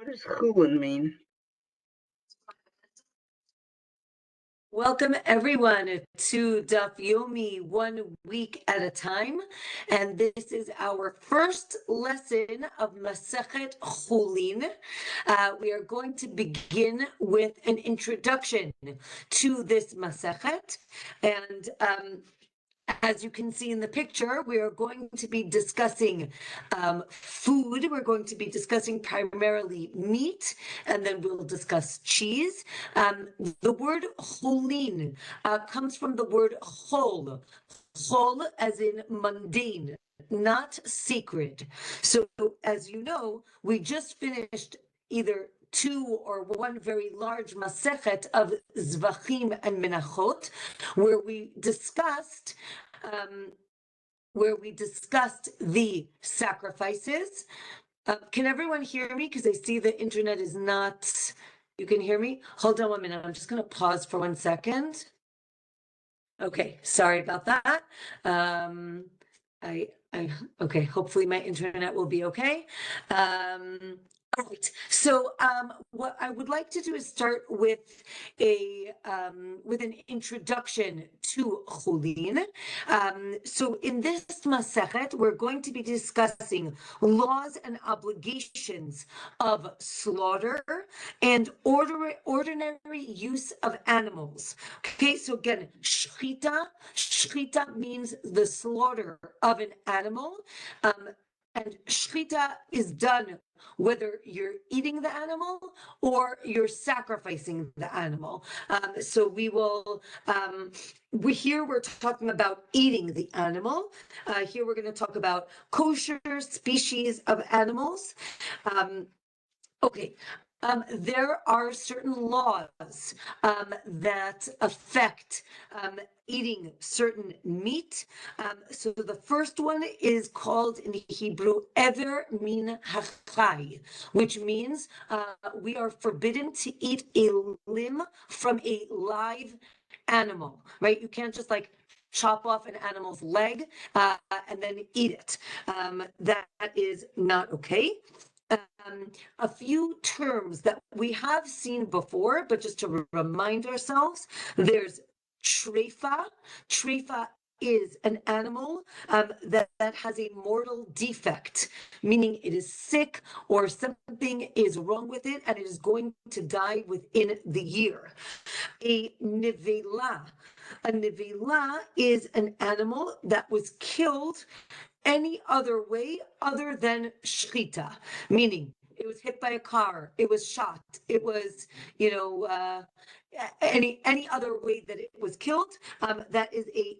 What does Chullin mean? Welcome everyone to Daf Yomi 1 week at a time. And this is our first lesson of Masechet Chulin. We are going to begin with an introduction to this Masechet. And as you can see in the picture, we are going to be discussing food. We're going to be discussing primarily meat, and then we'll discuss cheese. The word chulin comes from the word chol. Chol as in mundane, not sacred. So as you know, we just finished either two or one very large masechet of zvachim and menachot, where we discussed the sacrifices. Can everyone hear me? Because I see the internet is not. You can hear me? Hold on 1 minute. I'm just going to pause for 1 second. Okay, sorry about that. Okay, hopefully my internet will be okay. All right, so what I would like to do is start with an introduction to Chulin. So in this Masechet, we're going to be discussing laws and obligations of slaughter and ordinary use of animals. Okay, so again, Shchita means the slaughter of an animal, and Shchita is done whether you're eating the animal or you're sacrificing the animal. So we're talking about eating the animal. Here we're going to talk about kosher species of animals. Okay. There are certain laws that affect eating certain meat. So the first one is called in Hebrew Ever Min Hachai, which means we are forbidden to eat a limb from a live animal, right? You can't just like chop off an animal's leg and then eat it. That is not okay. A few terms that we have seen before, but just to remind ourselves, there's treifa. Treifa is an animal that has a mortal defect, meaning it is sick or something is wrong with it and it is going to die within the year. A nevela. A nevela is an animal that was killed any other way other than shchita, meaning it was hit by a car, it was shot, it was, any other way that it was killed. That is a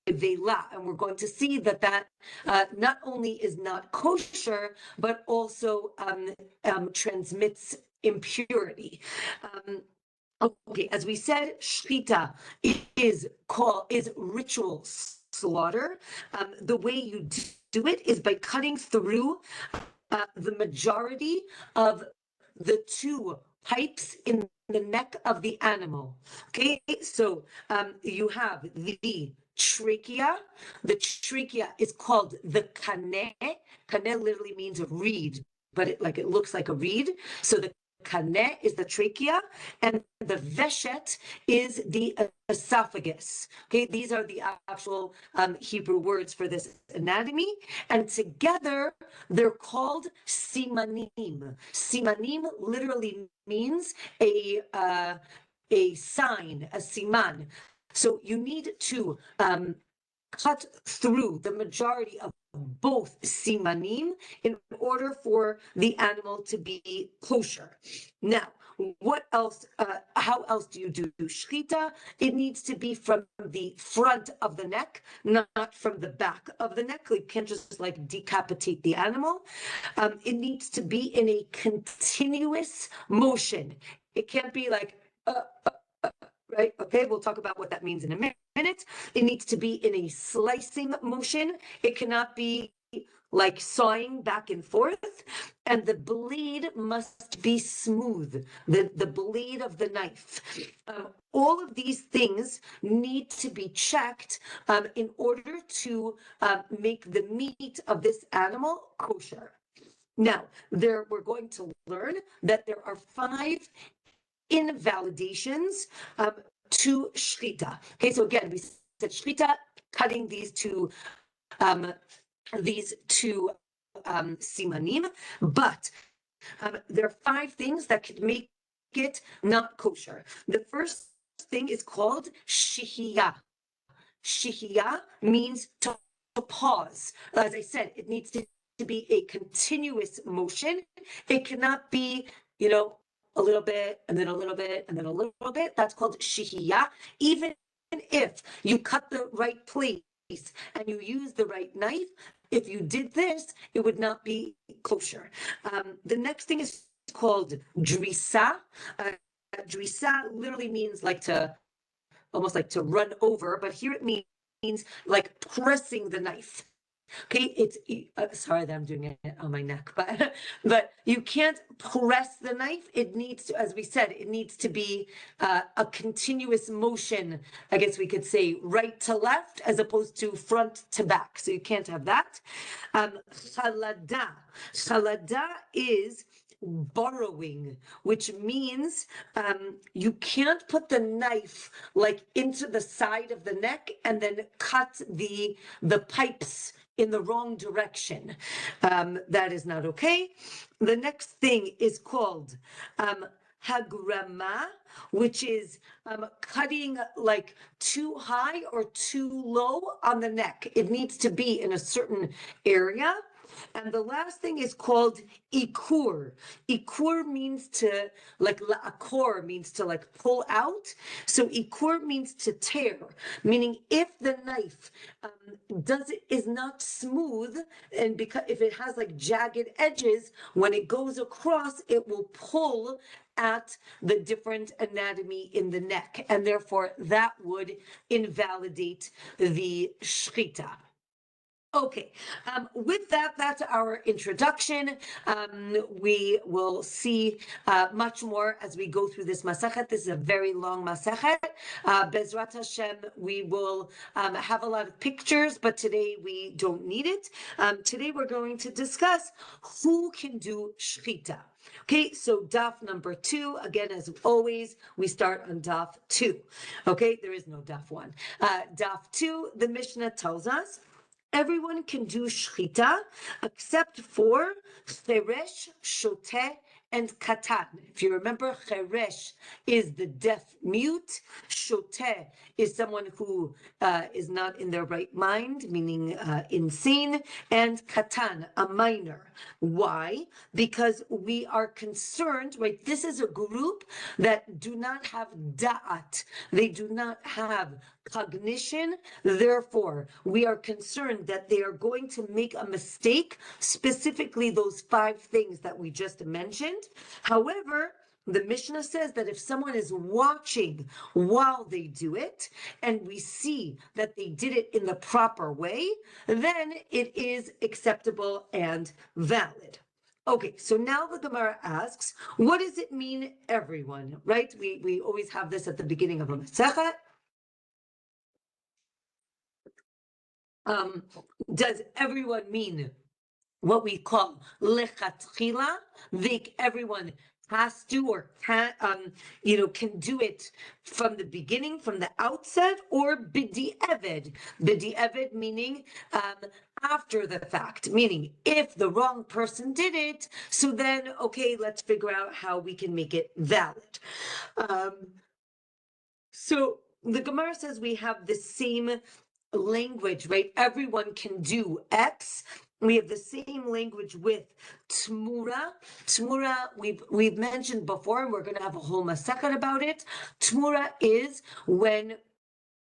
nevela, and we're going to see that not only is not kosher, but also transmits impurity. Okay, as we said, shchita is ritual slaughter. The way you do it is by cutting through the majority of the two pipes in the neck of the animal. Okay, so you have the trachea. The trachea is called the kane. Kane literally means a reed, but it looks like a reed. So the kane is the trachea, and the veshet is the esophagus. Okay, these are the actual Hebrew words for this anatomy, and together they're called simanim. Simanim literally means a sign, a siman. So you need to cut through the majority of both simanim in order for the animal to be kosher. Now, what else? How else do you do shchita? It needs to be from the front of the neck, not from the back of the neck. You can't just like decapitate the animal. It needs to be in a continuous motion. It can't be like right? Okay, we'll talk about what that means in a minute. It needs to be in a slicing motion. It cannot be like sawing back and forth, and the blade must be smooth, the blade of the knife. All of these things need to be checked in order to make the meat of this animal kosher. Now, we're going to learn that there are 5 invalidations to Shchita. Okay, so again, we said Shchita, cutting um, these two simanim, but there are 5 things that could make it not kosher. The first thing is called shihiyah. Shihiyah means to pause. As I said, it needs to be a continuous motion. It cannot be, a little bit and then a little bit and then a little bit. That's called shihiyah. Even if you cut the right place and you use the right knife, if you did this, it would not be kosher. The next thing is called drisa. Drisa literally means almost like to run over, but here it means like pressing the knife. Okay, it's sorry that I'm doing it on my neck, but you can't press the knife. It needs to, as we said, it needs to be a continuous motion. I guess we could say right to left as opposed to front to back. So you can't have that. Chalada. Chalada is borrowing, which means you can't put the knife like into the side of the neck and then cut the pipes in the wrong direction. That is not okay. The next thing is called hagrama, which is cutting like too high or too low on the neck. It needs to be in a certain area. And the last thing is called ikur. Ikur means to, like la'akor means to like pull out. So ikur means to tear, meaning if the knife is not smooth, and because if it has like jagged edges, when it goes across, it will pull at the different anatomy in the neck, and therefore that would invalidate the shchita. Okay, with that, that's our introduction. We will see much more as we go through this Masechet. This is a very long Masechet. Bezrat Hashem, we will have a lot of pictures, but today we don't need it. Today we're going to discuss who can do Shchita. Okay, so daf number 2, again, as always, we start on daf 2. Okay, there is no daf 1. Daf 2, the Mishnah tells us, everyone can do shchita except for cheresh, shoteh, and katan. If you remember, cheresh is the deaf mute. Shoteh is someone who is not in their right mind, meaning insane. And katan, a minor. Why? Because we are concerned, right? This is a group that do not have da'at. They do not have cognition. Therefore, we are concerned that they are going to make a mistake, specifically those 5 things that we just mentioned. However, the Mishnah says that if someone is watching while they do it, and we see that they did it in the proper way, then it is acceptable and valid. Okay, so now the Gemara asks, what does it mean, everyone, right? We always have this at the beginning of a Masechet. Does everyone mean what we call lechatchila? Everyone has to or can, can do it from the beginning, from the outset, or b'di'eved. B'di'eved meaning after the fact, meaning if the wrong person did it, so then, okay, let's figure out how we can make it valid. So the Gemara says we have the same language, right? Everyone can do X. We have the same language with tmura. Tmura, we've mentioned before, and we're going to have a whole masechet about it. Tmura is when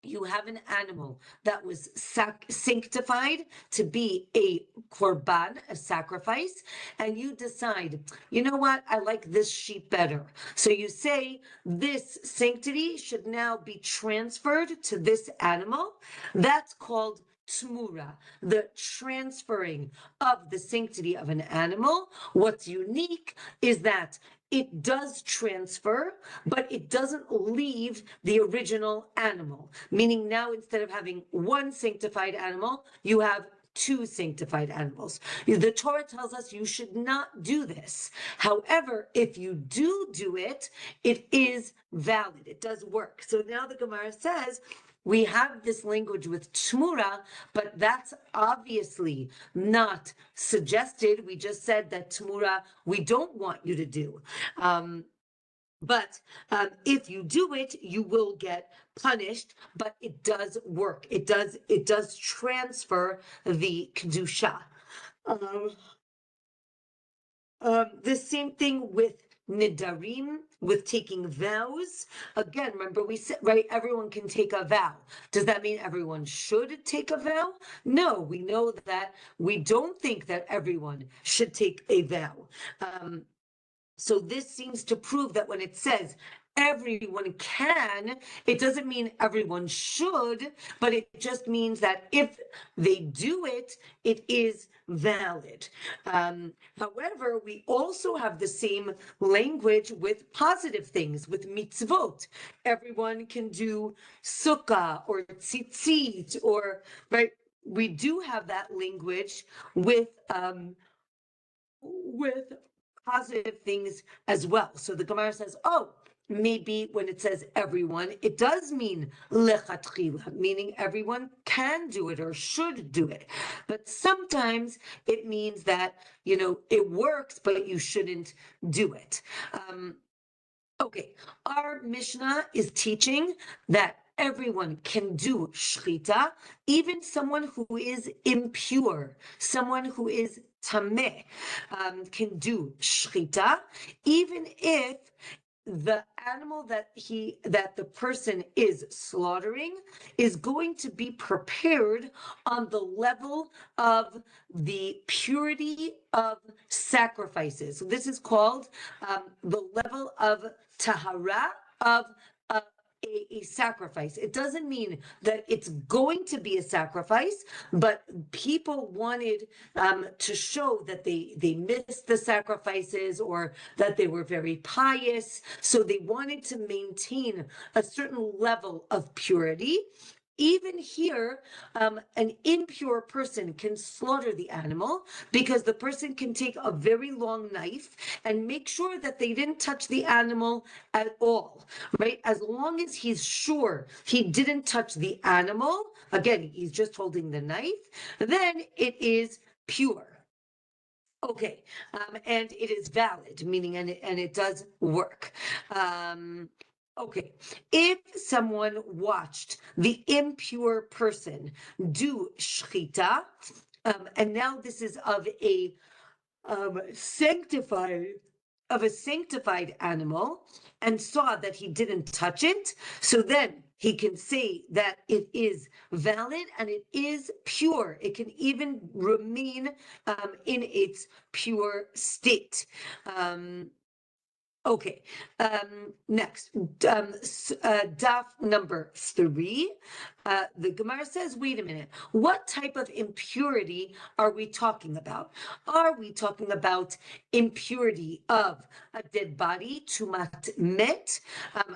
you have an animal that was sanctified to be a korban, a sacrifice, and you decide, you know what, I like this sheep better. So you say this sanctity should now be transferred to this animal. That's called tmura, the transferring of the sanctity of an animal. What's unique is that it does transfer, but it doesn't leave the original animal. Meaning now instead of having one sanctified animal, you have to sanctified animals. The Torah tells us you should not do this. However, if you do it, it is valid. It does work. So now the Gemara says, we have this language with tmura, but that's obviously not suggested. We just said that tmura, we don't want you to do. But if you do it, you will get punished, but it does work. It does transfer the kedusha. The same thing with nidarim, with taking vows. Again, remember we said, right, everyone can take a vow. Does that mean everyone should take a vow? No, we know that we don't think that everyone should take a vow. So this seems to prove that when it says everyone can, it doesn't mean everyone should, but it just means that if they do it, it is valid. However, we also have the same language with positive things, with mitzvot. Everyone can do sukkah or tzitzit, or, right? We do have that language with positive things as well. So the Gemara says, oh, maybe when it says everyone, it does mean lechatchila, meaning everyone can do it or should do it. But sometimes it means that, it works, but you shouldn't do it. Okay, our Mishnah is teaching that everyone can do shchita, even someone who is impure, someone who is tameh, can do shchita, even if the animal that the person is slaughtering is going to be prepared on the level of the purity of sacrifices. So this is called the level of tahara of a sacrifice. It doesn't mean that it's going to be a sacrifice, but people wanted to show that they missed the sacrifices or that they were very pious. So they wanted to maintain a certain level of purity. Even here, an impure person can slaughter the animal because the person can take a very long knife and make sure that they didn't touch the animal at all, right? As long as he's sure he didn't touch the animal, again, he's just holding the knife, then it is pure. Okay, and it is valid, meaning, and it does work. Okay, if someone watched the impure person do shchita, and now this is of a sanctified animal, and saw that he didn't touch it, so then he can say that it is valid and it is pure. It can even remain in its pure state. Okay, next, daf number 3. The Gemara says, wait a minute, what type of impurity are we talking about? Are we talking about impurity of a dead body, tumat met?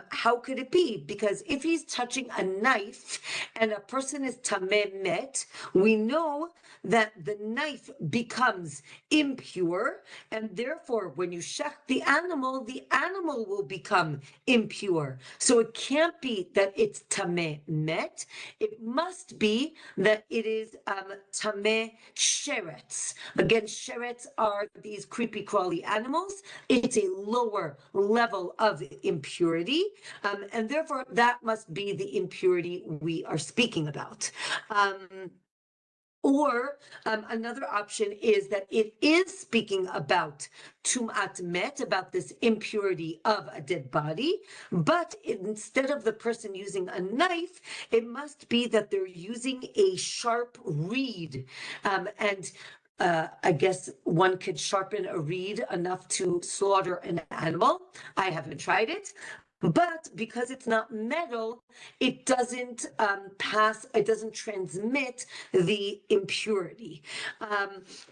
How could it be? Because if he's touching a knife and a person is tameh met, we know that the knife becomes impure, and therefore when you shech the animal will become impure. So it can't be that it's tameh met. It must be that it is tameh sherets. Again, sherets are these creepy crawly animals. It's a lower level of impurity, and therefore that must be the impurity we are speaking about. Or another option is that it is speaking about tumat met, about this impurity of a dead body, but instead of the person using a knife, it must be that they're using a sharp reed. And I guess one could sharpen a reed enough to slaughter an animal. I haven't tried it. But because it's not metal, it doesn't it doesn't transmit the impurity.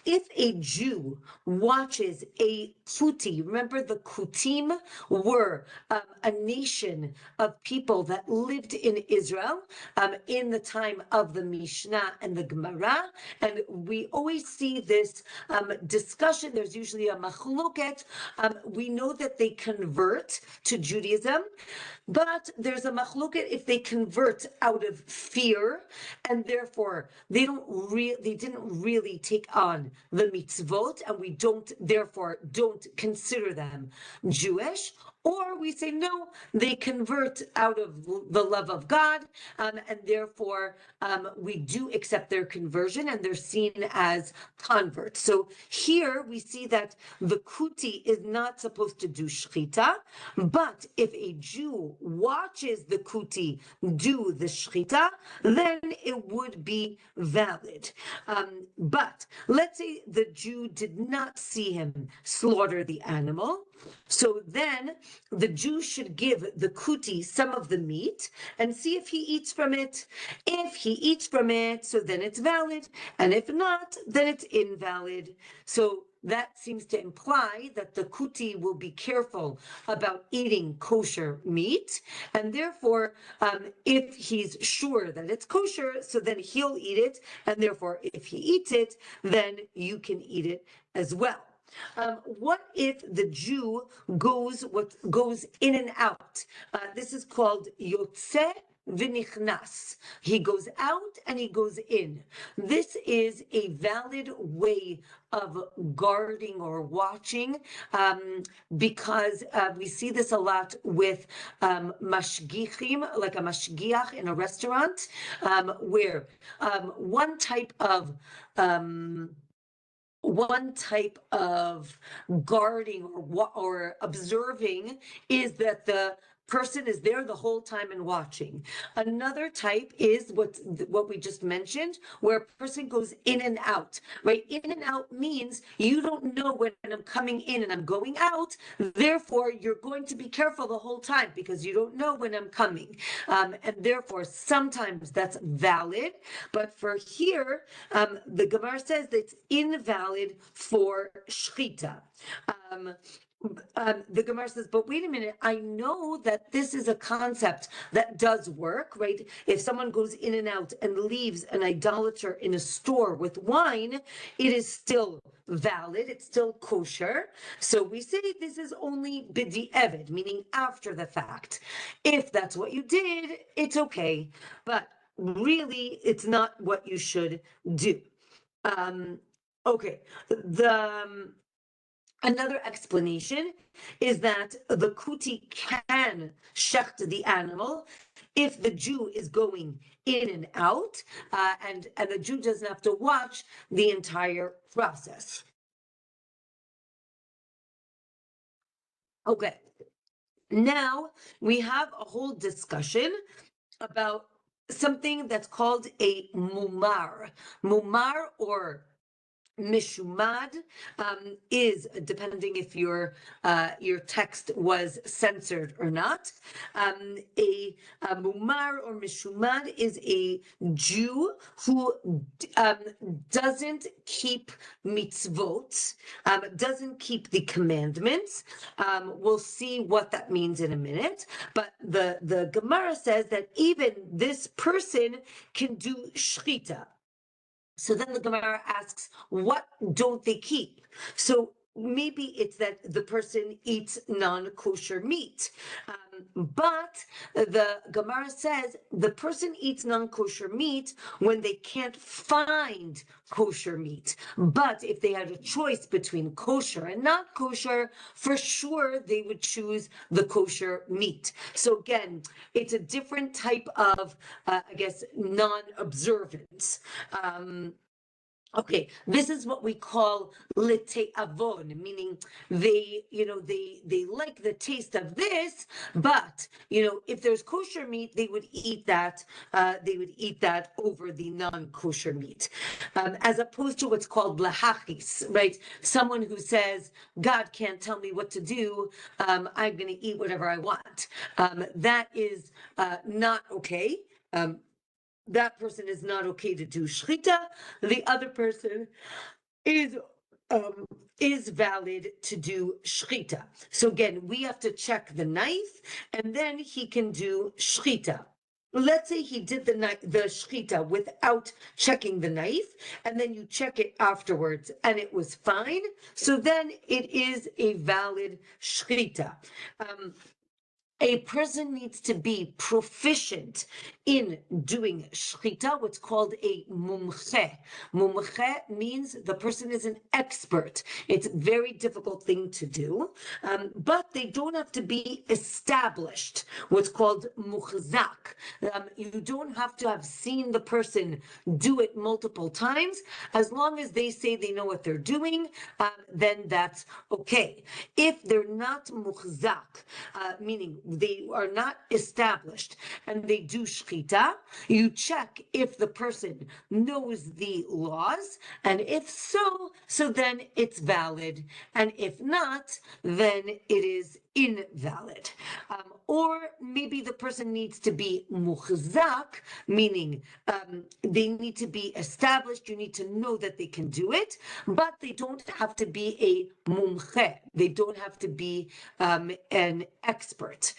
If a Jew watches a kuti, remember the kutim were a nation of people that lived in Israel in the time of the Mishnah and the Gemara, and we always see this discussion. There's usually a machloket. We know that they convert to Judaism, but there's a machloket if they convert out of fear, and therefore they didn't really take on the mitzvot, and we therefore don't consider them Jewish. Or we say, no, they convert out of the love of God, and therefore we do accept their conversion, and they're seen as converts. So here we see that the kuti is not supposed to do shchita, but if a Jew watches the kuti do the shchita, then it would be valid. But let's say the Jew did not see him slaughter the animal, so then the Jew should give the kuti some of the meat and see if he eats from it. If he eats from it, so then it's valid, and if not, then it's invalid. So that seems to imply that the kuti will be careful about eating kosher meat, and therefore, if he's sure that it's kosher, so then he'll eat it, and therefore, if he eats it, then you can eat it as well. What if the Jew goes in and out? This is called yotze v'nichnas. He goes out and he goes in. This is a valid way of guarding or watching, because we see this a lot with mashgichim, like a mashgiach in a restaurant, where one type of guarding or observing is that the person is there the whole time and watching. Another type is what we just mentioned, where a person goes in and out, right? In and out means you don't know when I'm coming in and I'm going out, therefore you're going to be careful the whole time because you don't know when I'm coming. And therefore sometimes that's valid, but for here, the Gemara says that it's invalid for Shchita. The Gemara says, but wait a minute, I know that this is a concept that does work, right? If someone goes in and out and leaves an idolater in a store with wine, it is still valid, it's still kosher. So we say this is only b'di'evid, meaning after the fact. If that's what you did, it's okay, but really it's not what you should do. Okay, another explanation is that the kuti can shecht the animal if the Jew is going in and out, and the Jew doesn't have to watch the entire process. Okay, now we have a whole discussion about something that's called a mumar. Mumar, or Mishumad, is, depending if your text was censored or not. A mumar or mishumad is a Jew who doesn't keep mitzvot, doesn't keep the commandments. We'll see what that means in a minute, but the Gemara says that even this person can do shchita. So then the Gemara asks, what don't they keep? So maybe it's that the person eats non-kosher meat. But the Gemara says the person eats non-kosher meat when they can't find kosher meat. But if they had a choice between kosher and not kosher, for sure they would choose the kosher meat. So again, it's a different type of, I guess, non-observance. Okay, this is what we call avon, meaning they like the taste of this, but if there's kosher meat, they would eat that. They would eat that over the non-kosher meat, as opposed to what's called lahachis, right? Someone who says God can't tell me what to do. I'm going to eat whatever I want. That is not okay. That person is not okay to do shchita. The other person is um is valid to do shchita. So again, we have to check the knife, and then he can do shchita. Let's say he did the shchita without checking the knife, and then you check it afterwards, and it was fine. So then it is a valid shchita. A person needs to be proficient in doing shchita, what's called a mumche. Mumche means the person is an expert. It's a very difficult thing to do, but they don't have to be established, what's called muchzak. You don't have to have seen the person do it multiple times. As long as they say they know what they're doing, then that's okay. If they're not muchzak, meaning they are not established, and they do shchita, you check if the person knows the laws, and if so then it's valid, and if not, then it is invalid. Or maybe the person needs to be muchzak, meaning they need to be established. You need to know that they can do it, but they don't have to be a mumche. They don't have to be an expert.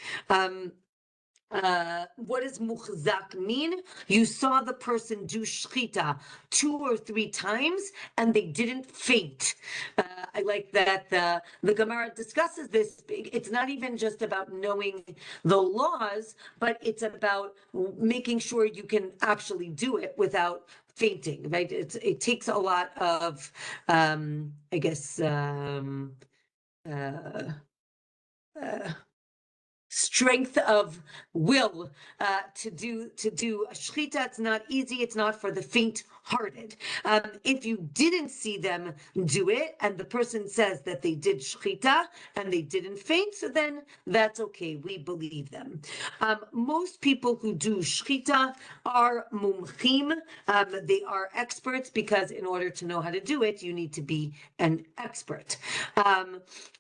What does muchzak mean? You saw the person do shchita 2 or 3 times and they didn't faint. I like that the Gemara discusses this. It's not even just about knowing the laws, but it's about making sure you can actually do it without fainting, right? It takes a lot of, I guess, uh, strength of will to do a shchita. It's not easy. It's not for the faint-hearted. If you didn't see them do it, and the person says that they did shchita and they didn't faint, so then that's okay. We believe them. Most people who do shchita are mumchim. They are experts, because in order to know how to do it, you need to be an expert.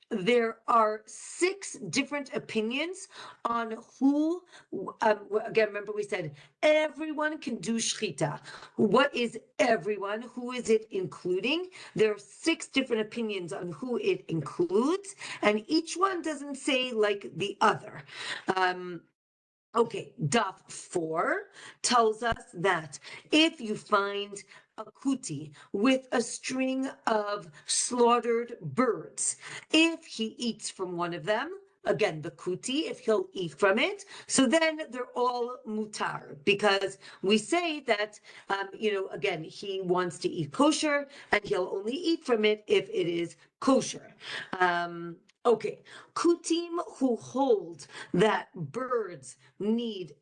There are 6 different opinions on who, again, remember we said everyone can do shchita. What is everyone? Who is it including? There are 6 different opinions on who it includes, and each one doesn't say like the other. Okay, Daf 4 tells us that if you find a kuti with a string of slaughtered birds, if he eats from one of them, again, the kuti, if he'll eat from it, so then they're all mutar, because we say that, again, he wants to eat kosher, and he'll only eat from it if it is kosher. Okay, kutim who hold that birds need,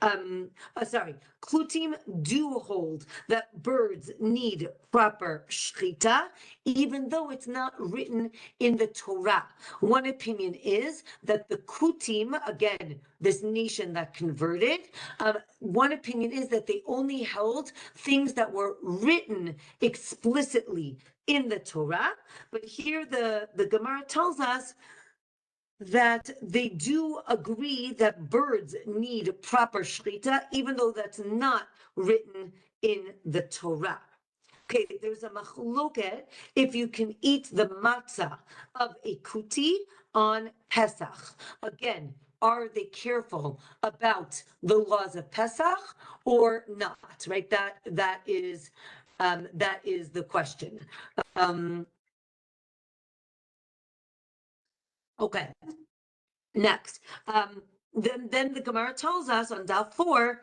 kutim do hold that birds need proper shchita, even though it's not written in the Torah. One opinion is that the kutim, again, this nation that converted, one opinion is that they only held things that were written explicitly in the Torah, but here the Gemara tells us that they do agree that birds need proper shchita, even though that's not written in the Torah. Okay, there's a machloket if you can eat the matzah of a kuti on Pesach. Again, are they careful about the laws of Pesach or not? Right, that is the question. Okay. Next, then the Gemara tells us on Daf 4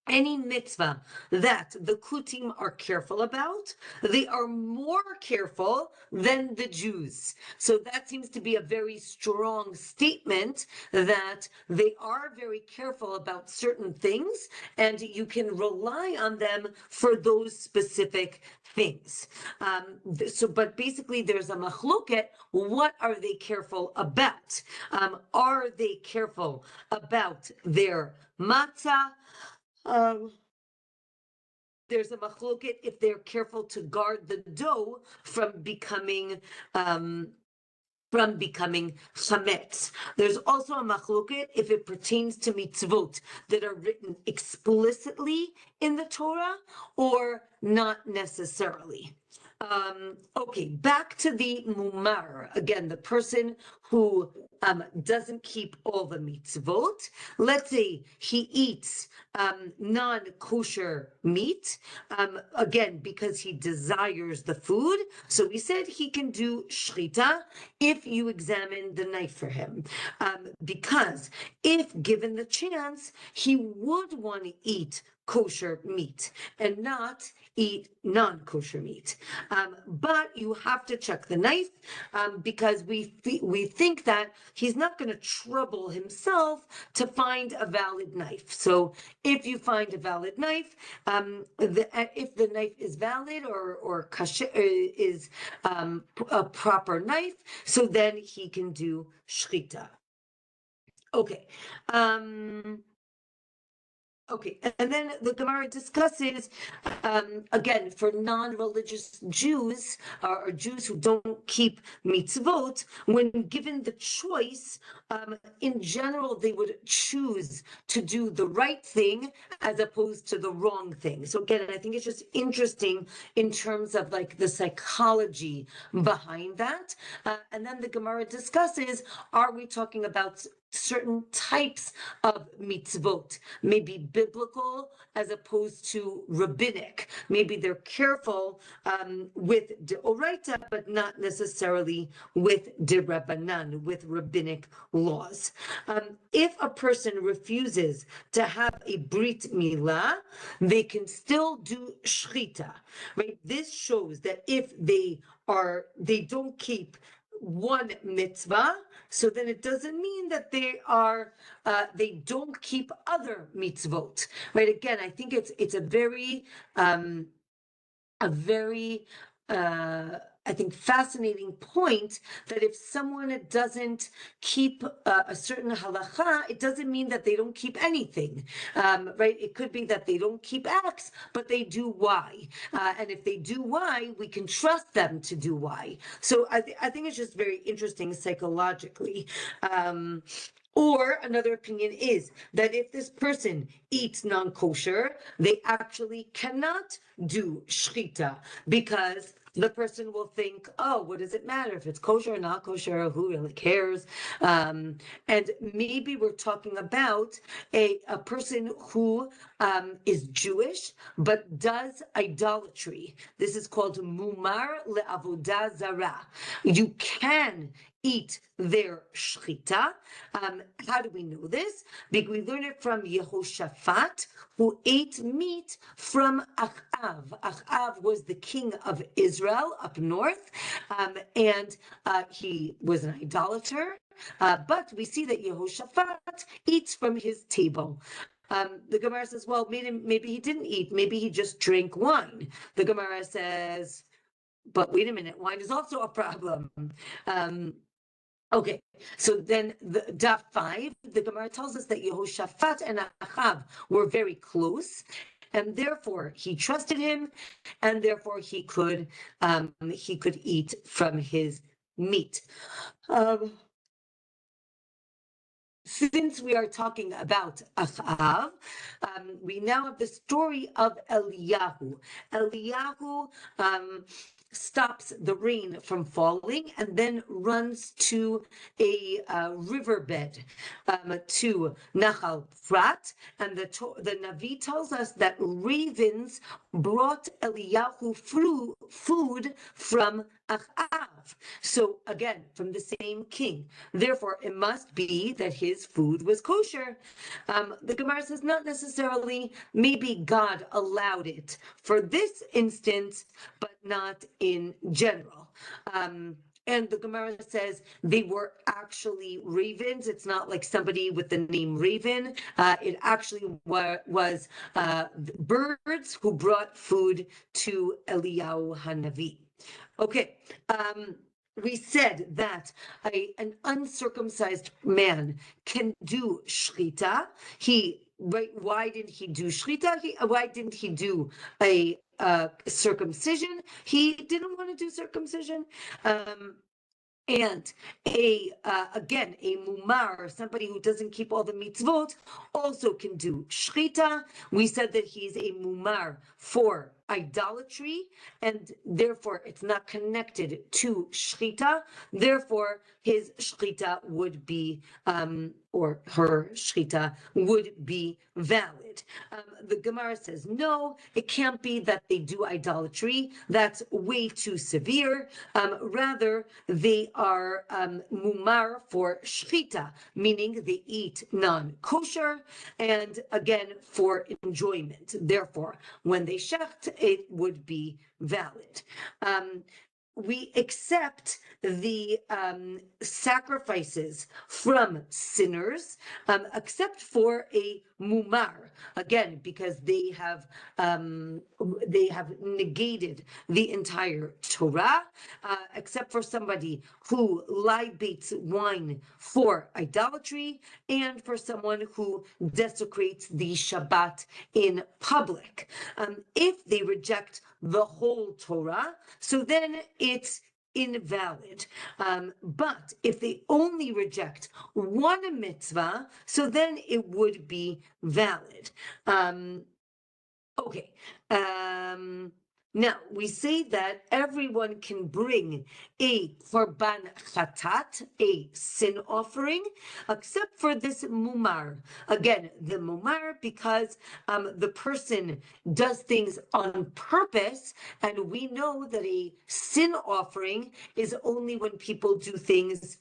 any mitzvah that the Kutim are careful about, they are more careful than the Jews. So that seems to be a very strong statement that they are very careful about certain things, and you can rely on them for those specific things. But basically, there's a machloket. What are they careful about? Are they careful about their matzah? Um, there's a machloket if they're careful to guard the dough um, from becoming chametz. There's also a machloket if it pertains to mitzvot that are written explicitly in the Torah or not necessarily. Okay, back to the mumar. Again, the person who doesn't keep all the mitzvot. Let's say he eats non-kosher meat, again, because he desires the food. So we said he can do shchita if you examine the knife for him. Because if given the chance, he would want to eat kosher meat and not eat non-kosher meat. But you have to check the knife because we think that he's not going to trouble himself to find a valid knife. So if you find a valid knife, if the knife is valid or kosher is a proper knife, so then he can do shchita. Okay. Okay, and then the Gemara discusses, again, for non-religious Jews or Jews who don't keep mitzvot, when given the choice, in general, they would choose to do the right thing as opposed to the wrong thing. So again, I think it's just interesting in terms of like the psychology behind that. And then the Gemara discusses, are we talking about certain types of mitzvot, maybe biblical as opposed to rabbinic. Maybe they're careful with deoraita, but not necessarily with derabanan, with rabbinic laws. If a person refuses to have a brit milah, they can still do shchita, right? This shows that if they don't keep one mitzvah, so then it doesn't mean that they don't keep other mitzvot, right? Again, I think it's a very I think fascinating point that if someone doesn't keep a certain halacha, it doesn't mean that they don't keep anything, right? It could be that they don't keep X, but they do Y. And if they do Y, we can trust them to do Y. So I think it's just very interesting psychologically. Or another opinion is that if this person eats non-kosher, they actually cannot do shchita because the person will think, oh, what does it matter if it's kosher or not kosher? Who really cares? And maybe we're talking about a person who is Jewish but does idolatry. This is called mumar le'avodah zara. You can eat their shchita. How do we know this? Because we learn it from Yehoshaphat, who ate meat from Achav. Achav was the king of Israel up north, and he was an idolater. But we see that Yehoshaphat eats from his table. The Gemara says, well, maybe he didn't eat. Maybe he just drank wine. The Gemara says, but wait a minute, wine is also a problem. Okay, so then the daf 5, the Gemara tells us that Yehoshaphat and Achav were very close, and therefore he trusted him, and therefore he could eat from his meat. Since we are talking about Achav, we now have the story of Eliyahu. Eliyahu stops the rain from falling and then runs to a riverbed, to Nahal Prat, and the Navi tells us that ravens brought Eliyahu food from Achav. So again, from the same king. Therefore, it must be that his food was kosher. The Gemara says not necessarily. Maybe God allowed it for this instance, but not in general. And the Gemara says they were actually ravens. It's not like somebody with the name Raven. It actually was birds who brought food to Eliyahu Hanavi. Okay. We said that an uncircumcised man can do shchita. Why didn't he do shchita? Why didn't he do a circumcision? He didn't want to do circumcision. And again, a mumar, somebody who doesn't keep all the mitzvot, also can do shchita. We said that he's a mumar for idolatry, and therefore it's not connected to shchita. Therefore, his shchita would be, or her shchita would be valid. The Gemara says, no, it can't be that they do idolatry. That's way too severe. Rather, they are mumar for shchita, meaning they eat non-kosher, and again, for enjoyment. Therefore, when they shecht, it would be valid. We accept the sacrifices from sinners, except for a mumar, again, because they have negated the entire Torah, except for somebody who libates wine for idolatry, and for someone who desecrates the Shabbat in public. If they reject the whole Torah, so then it's invalid. But if they only reject one mitzvah, so then it would be valid. Okay. Now, we say that everyone can bring a korban chatat, a sin offering, except for this mumar. Again, the mumar, because the person does things on purpose, and we know that a sin offering is only when people do things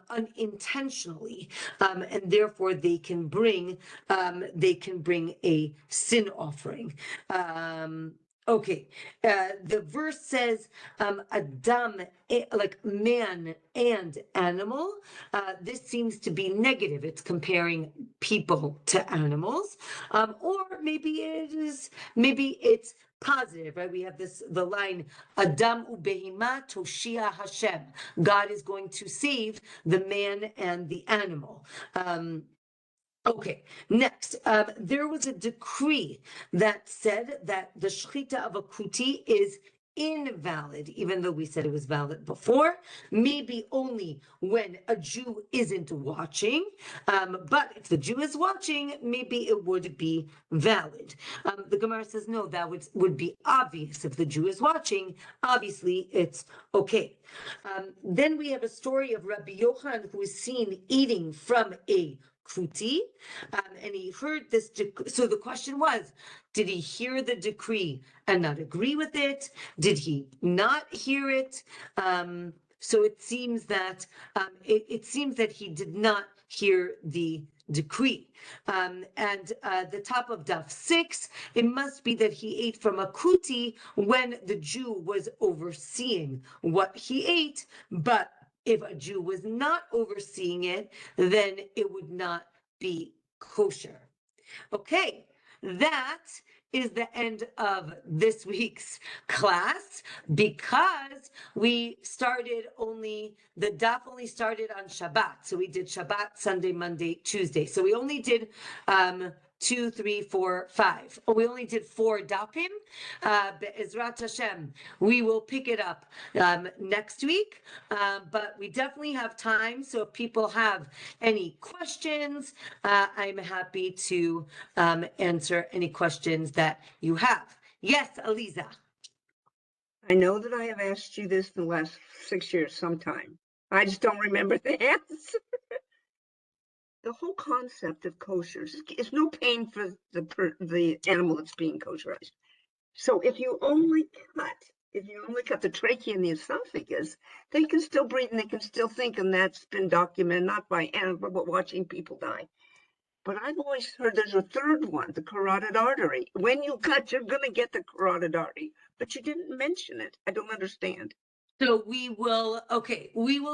unintentionally, and therefore they can bring a sin offering. Okay, the verse says Adam, like man and animal. This seems to be negative. It's comparing people to animals, or maybe it's positive, right? We have the line Adam ubehima toshia Hashem. God is going to save the man and the animal. Okay, next, there was a decree that said that the shchita of a kuti is invalid, even though we said it was valid before, maybe only when a Jew isn't watching, but if the Jew is watching, maybe it would be valid. The Gemara says, no, that would be obvious. If the Jew is watching, obviously it's okay. Then we have a story of Rabbi Yochanan, who is seen eating from a kuti, and he heard this. So the question was, did he hear the decree and not agree with it? Did he not hear it? So it seems that he did not hear the decree. And the top of daf 6, it must be that he ate from a kuti when the Jew was overseeing what he ate, but if a Jew was not overseeing it, then it would not be kosher. Okay, that is the end of this week's class, because the daf only started on Shabbat. So we did Shabbat, Sunday, Monday, Tuesday. So we only did 2, 3, 4, 5. We only did 4 dapim. Be'ezrat Hashem, we will pick it up next week, but we definitely have time. So if people have any questions, I'm happy to answer any questions that you have. Yes, Aliza. I know that I have asked you this the last 6 years sometime. I just don't remember the answer. The whole concept of kosher is no pain for the animal that's being kosherized. So if you only cut if you only cut the trachea and the esophagus, they can still breathe and they can still think, and that's been documented not by animals but watching people die. But I've always heard there's a third one, the carotid artery. When you cut, you're going to get the carotid artery, but you didn't mention it. I don't understand. So we will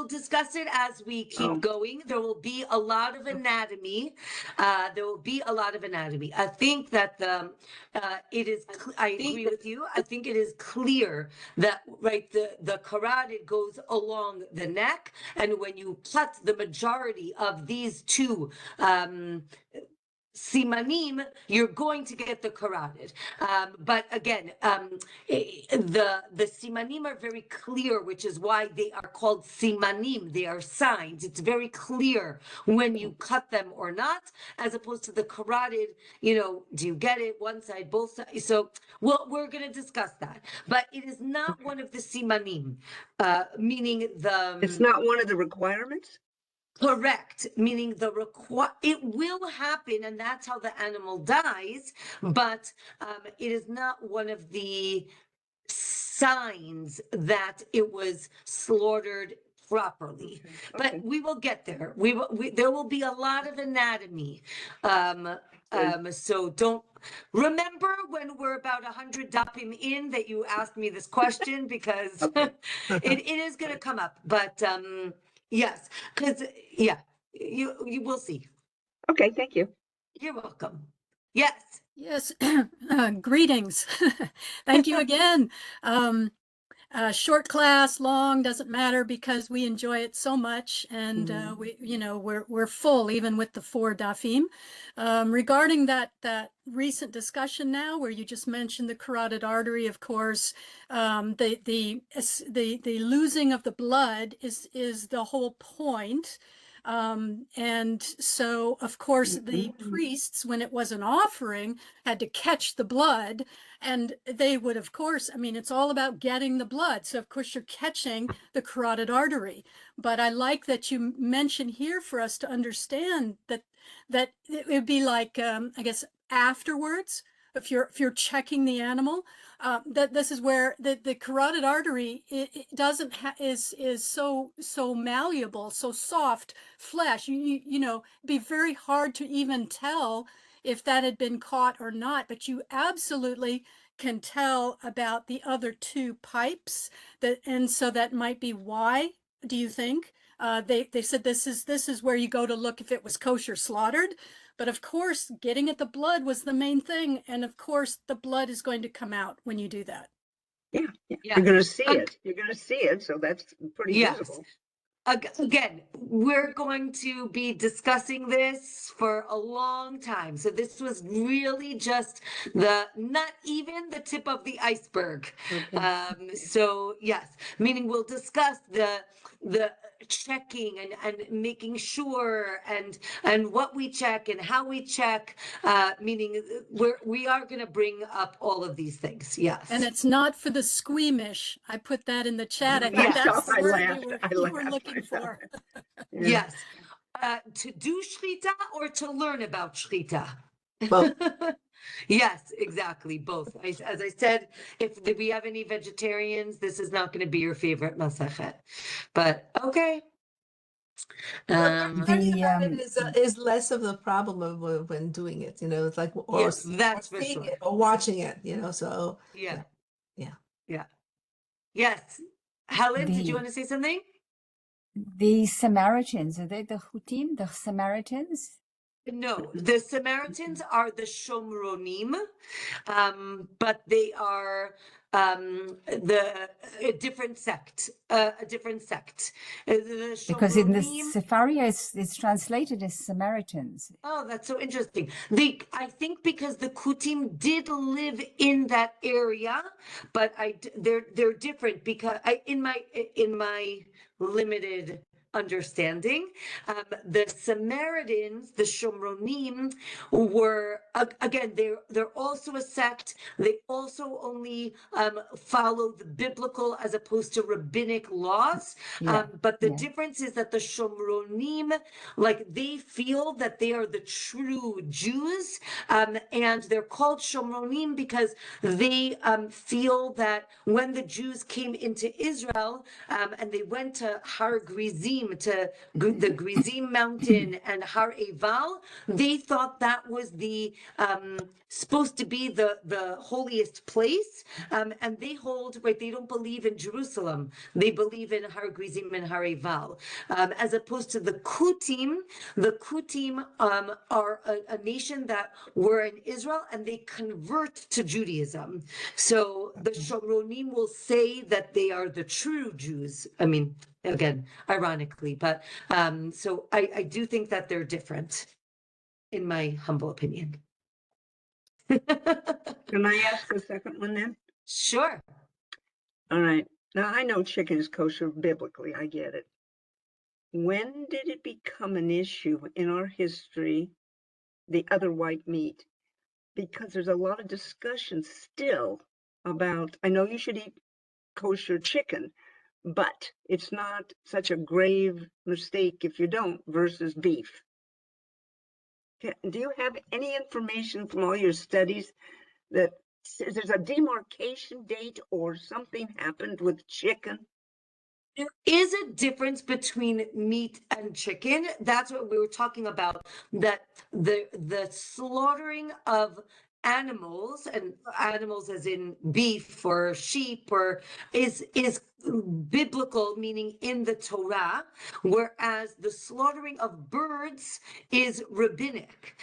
discuss it as we keep Oh, going. There will be a lot of anatomy. There will be a lot of anatomy. I think that I agree with you. I think it is clear that, right, the carotid goes along the neck, and when you cut the majority of these two, simanim, you're going to get the carotid. But again, the simanim are very clear, which is why they are called simanim. They are signs. It's very clear when you cut them or not, as opposed to the carotid. Do you get it? One side, both sides. So we're going to discuss that. But it is not one of the simanim, meaning it's not one of the requirements? Correct, meaning it will happen, and that's how the animal dies, but it is not one of the signs that it was slaughtered properly. Okay. But we will get there. There will be a lot of anatomy. So don't remember when we're about 100 dapim in that you asked me this question, because it is going to come up. But yes, because you will see. Okay, thank you. You're welcome. Yes. Yes, greetings. Thank you again. Short class, long, doesn't matter, because we enjoy it so much, and we're full even with the 4 dafim. Regarding that recent discussion now, where you just mentioned the carotid artery, of course, the losing of the blood is the whole point. And so, of course, the priests, when it was an offering, had to catch the blood, and they would, of course, I mean, it's all about getting the blood. So, of course, you're catching the carotid artery. But I like that you mention here for us to understand that it would be like, I guess, afterwards, if you're checking the animal, that this is where the carotid artery it doesn't is so malleable, so soft flesh. Be very hard to even tell if that had been caught or not, but you absolutely can tell about the other 2 pipes, and so that might be why. Do you think they said this is where you go to look if it was kosher slaughtered? But of course, getting at the blood was the main thing. And of course, the blood is going to come out when you do that. Yeah. You're going to see it. You're going to see it. So that's pretty visible. Again, we're going to be discussing this for a long time. So this was really just not even the tip of the iceberg. Okay. So yes, meaning we'll discuss the checking and making sure and what we check and how we check, meaning we are going to bring up all of these things. Yes. And it's not for the squeamish. I put that in the chat. I think that's the word you were looking for. Yes. To do Shchita or to learn about Shchita? Both. Yes, exactly. Both. As I said, if we have any vegetarians, this is not going to be your favorite Masechet. But okay. Is less of the problem when doing it, it's like, or that's for sure. It, or watching it, so yeah. Yes. Helen, did you want to say something? The Samaritans, are they the Hutim, the Samaritans? No, the Samaritans are the Shomronim, but they are a different sect. Because in the Sepharia, it's translated as Samaritans. Oh, that's so interesting. I think because the Kutim did live in that area, but they're different, because in my limited understanding. The Samaritans, the Shomronim, were again they're also a sect. They also only follow the biblical as opposed to rabbinic laws. Yeah. But the Yeah. difference is that the Shomronim, like they feel that they are the true Jews, and they're called Shomronim because they feel that when the Jews came into Israel and they went to Har Grizim, to the Grizim mountain and Har Eval, they thought that was the supposed to be the holiest place, and they hold, right, they don't believe in Jerusalem, they believe in Har Grizim and Har Eval, as opposed to the Kutim. The Kutim are a nation that were in Israel and they convert to Judaism. So the Shomronim will say that they are the true Jews. I mean, again, ironically, but so I do think that they're different, in my humble opinion. Can I ask a second one then? Sure. All right. Now, I know chicken is kosher biblically. I get it. When did it become an issue in our history, the other white meat? Because there's a lot of discussion still about, I know you should eat kosher chicken, but it's not such a grave mistake if you don't versus beef. Do you have any information from all your studies that says there's a demarcation date or something happened with chicken? There is a difference between meat and chicken. That's what we were talking about, that the slaughtering of animals, and animals as in beef or sheep, or is biblical, meaning in the Torah, whereas the slaughtering of birds is rabbinic,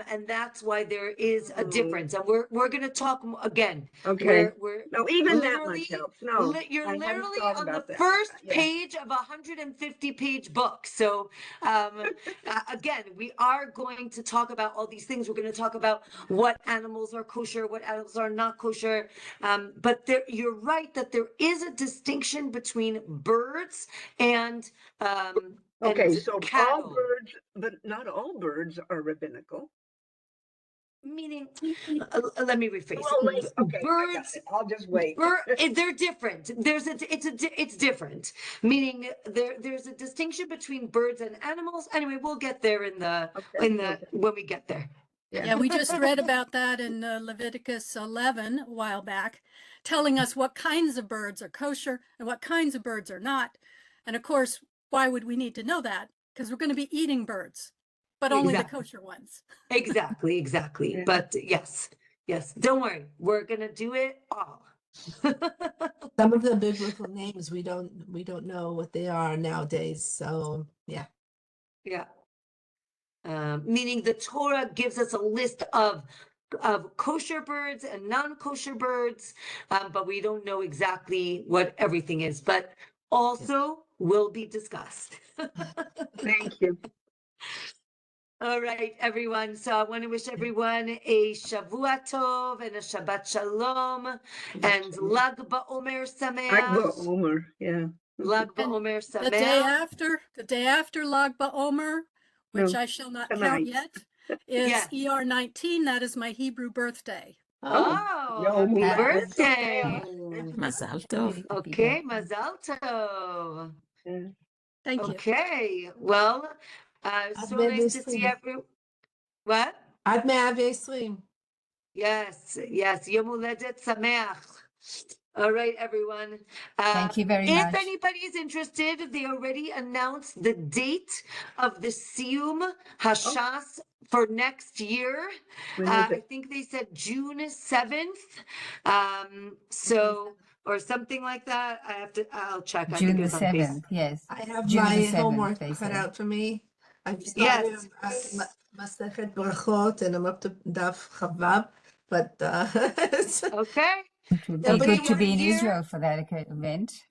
and that's why there is a difference. And we're going to talk again. Okay. We're No, even that literally, much helps. No, you're I hadn't literally thought on the about that. first Yeah. page of a 150-page book. So again, we are going to talk about all these things. We're going to talk about what animals are kosher, what animals are not kosher. But you're right that there is a distinction between birds and Okay, so all cattle. birds, but not all birds are rabbinical. Meaning, let me rephrase. Well, okay, I got Birds, it. I'll just wait. they're different. It's different. Meaning there's a distinction between birds and animals. Anyway, we'll get there when we get there. Yeah, we just read about that in Leviticus 11 a while back, telling us what kinds of birds are kosher and what kinds of birds are not. And of course, why would we need to know that? Because we're going to be eating birds, but only the kosher ones. Exactly. Yeah. But yes, don't worry. We're going to do it all. Some of the biblical names we don't know what they are nowadays. So yeah. Yeah. Meaning the Torah gives us a list of kosher birds and non-kosher birds, but we don't know exactly what everything is, but also will be discussed. Thank you. All right, everyone. So I want to wish everyone a Shavua Tov and a Shabbat Shalom and Lag BaOmer Sameach. Omer, yeah. Lag And BaOmer the day after Lag BaOmer, which No, I shall not tonight. count yet, is Yes. ER 19. That is my Hebrew birthday. Oh, Yom happy Haledet birthday. Mazal tov. Okay, Mazal Tov. Yeah. Thank you. Okay, well, so nice to see everyone. What? Ad 120. Yes, Yom Haledet Sameach. All right, everyone. Thank you very If much. anybody is interested, they already announced the date of the Siyum Hashas for next year. When is I it? think they said June 7th. So, or something like that. I'll check. I June think the it's on Facebook. 7th, yes. I have June my the 7th, homework they cut said. out for me. I've Yes. started Masechet Brachot and I'm up to Daf Chavav, but Okay. It would be Nobody good to be in here? Israel for that event.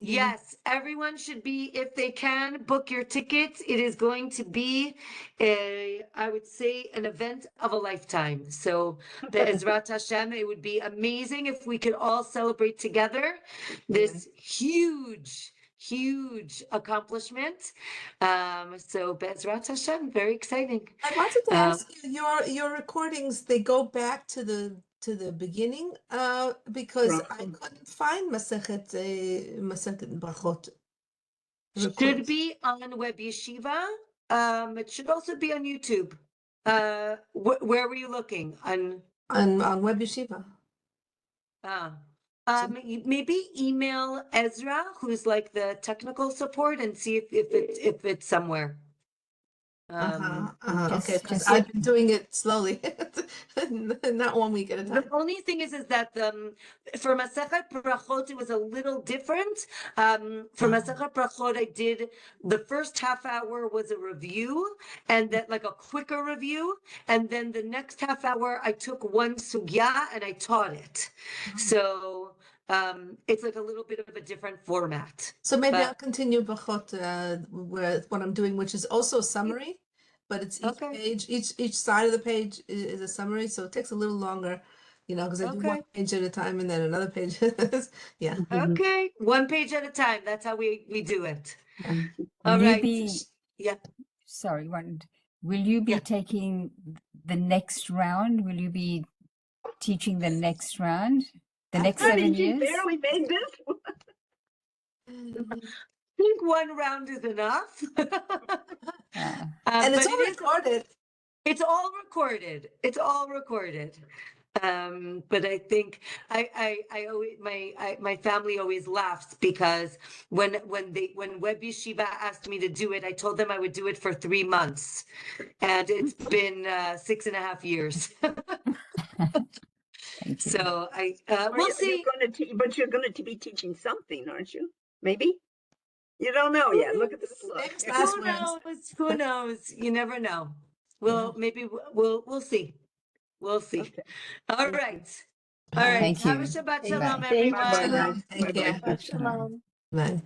Yes, everyone should be, if they can, book your tickets. It is going to be I would say, an event of a lifetime. So, Be'ezrat Hashem, it would be amazing if we could all celebrate together this huge huge accomplishment. So Bezrat Hashem, very exciting. I wanted to Um, ask you, your recordings, they go back to the beginning, because I Brachot. couldn't find Masechet Brachot Should recordings be on Web Yeshiva. It should also be on YouTube. Where were you looking? on Web Yeshiva. Uh, So, maybe email Ezra, who's like the technical support, and see if it's somewhere. okay, Just- because just- I've been doing it slowly, not 1 week at a The time. only thing is that for Masechet Brachot it was a little different. For Masechet Brachot, I did the first half hour was a review, and that like a quicker review, and then the next half hour I took one sugya and I taught it. So it's like a little bit of a different format. So maybe But- I'll continue Brachot with what I'm doing, which is also a summary, but it's each Okay. page, each side of the page is a summary, so it takes a little longer, because I do one Okay. page at a time and then another page. Yeah. Okay, one page at a time. That's how we do it. All Will you right. be, Yeah. sorry, will you be Yeah. taking the next round? Will you be teaching the next round? The next Honey, 7 she years? barely made this one. I think one round is enough. And it's But all recorded. it's all recorded. It's all recorded. But I think I always my family always laughs because when Web Yeshiva asked me to do it, I told them I would do it for 3 months, and it's been 6.5 years. Thank you. So Well, we'll see. but you're going to be teaching something, aren't you? Maybe? You don't know yet. Look at this look. Famous last Who words. knows? Who knows? You never know. Maybe we'll see. We'll see. Okay. All right. All right. Thank Have a you. Shabbat Bye. Shalom, Thank you. everyone. Bye-bye. Thank you. Bye-bye. Shabbat shalom. Bye.